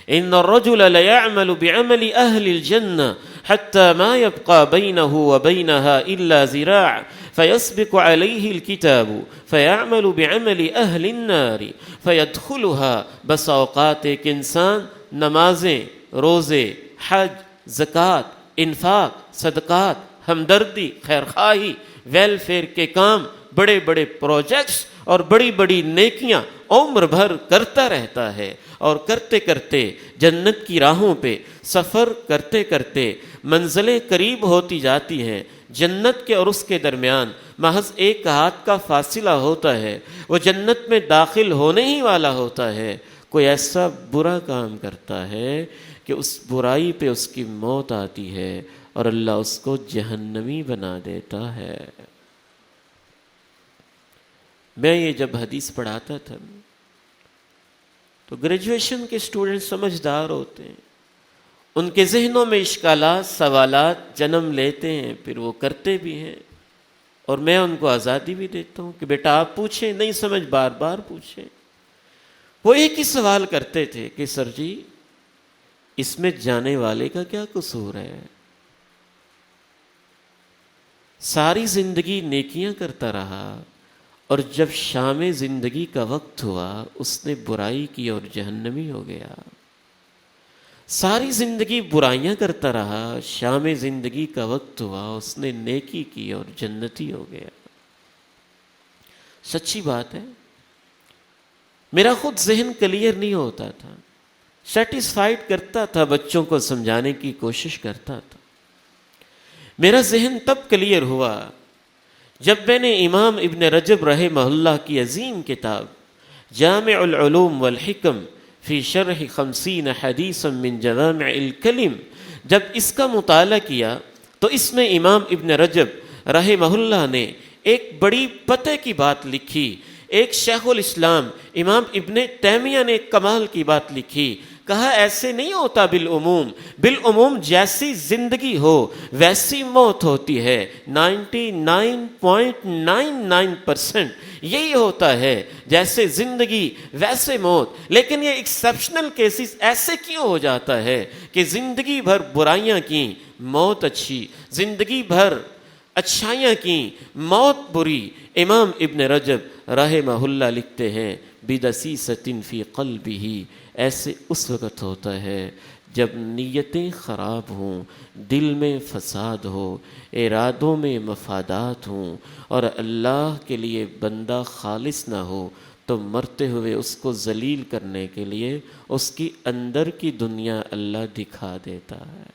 ان الرجل لیعمل بعمل اہل الجنہ حتی ما يبقى بینہ وبینہا الا ذراع فیسبق علیہ الکتاب فیعمل بعمل اہل النار فیدخلها. بس اوقات ایک انسان نمازیں، روزے، حج، زکوٰۃ، انفاق، صدقات، ہمدردی، خیرخواہی، ویلفیئر کے کام، بڑے بڑے پروجیکٹس اور بڑی بڑی نیکیاں عمر بھر کرتا رہتا ہے، اور کرتے کرتے جنت کی راہوں پہ سفر کرتے کرتے منزلیں قریب ہوتی جاتی ہیں. جنت کے اور اس کے درمیان محض ایک ہاتھ کا فاصلہ ہوتا ہے. وہ جنت میں داخل ہونے ہی والا ہوتا ہے. کوئی ایسا برا کام کرتا ہے کہ اس برائی پہ اس کی موت آتی ہے اور اللہ اس کو جہنمی بنا دیتا ہے. میں یہ جب حدیث پڑھاتا تھا تو گریجویشن کے اسٹوڈنٹ سمجھدار ہوتے ہیں، ان کے ذہنوں میں اشکالات، سوالات جنم لیتے ہیں، پھر وہ کرتے بھی ہیں، اور میں ان کو آزادی بھی دیتا ہوں کہ بیٹا آپ پوچھیں، نہیں سمجھ بار بار پوچھیں. وہ ایک ہی سوال کرتے تھے کہ سر جی اس میں جانے والے کا کیا قصور ہے؟ ساری زندگی نیکیاں کرتا رہا، اور جب شام زندگی کا وقت ہوا اس نے برائی کی اور جہنمی ہو گیا. ساری زندگی برائیاں کرتا رہا، شام زندگی کا وقت ہوا اس نے نیکی کی اور جنتی ہو گیا. سچی بات ہے. میرا خود ذہن کلیئر نہیں ہوتا تھا، سیٹسفائیڈ کرتا تھا، بچوں کو سمجھانے کی کوشش کرتا تھا. میرا ذہن تب کلیئر ہوا جب میں نے امام ابن رجب رحمہ اللہ کی عظیم کتاب جامع العلوم والحکم فی شرح 50 حدیثا من جوامع الکلم، جب اس کا مطالعہ کیا تو اس میں امام ابن رجب رحمہ اللہ نے ایک بڑی پتے کی بات لکھی. ایک شیخ الاسلام امام ابن تیمیہ نے کمال کی بات لکھی. کہا ایسے نہیں ہوتا بالعموم، بالعموم جیسی زندگی ہو ویسی موت ہوتی ہے. 99.99% یہی ہوتا ہے، جیسے زندگی ویسے موت. لیکن یہ ایکسیپشنل کیسز ایسے کیوں ہو جاتا ہے کہ زندگی بھر برائیاں کی، موت اچھی، زندگی بھر اچھائیاں کی، موت بری. امام ابن رجب رحمہ اللہ لکھتے ہیں بدسیسۃ فی قلبہ، ایسے اس وقت ہوتا ہے جب نیتیں خراب ہوں، دل میں فساد ہو، ارادوں میں مفادات ہوں، اور اللہ کے لیے بندہ خالص نہ ہو، تو مرتے ہوئے اس کو ذلیل کرنے کے لیے اس کی اندر کی دنیا اللہ دکھا دیتا ہے.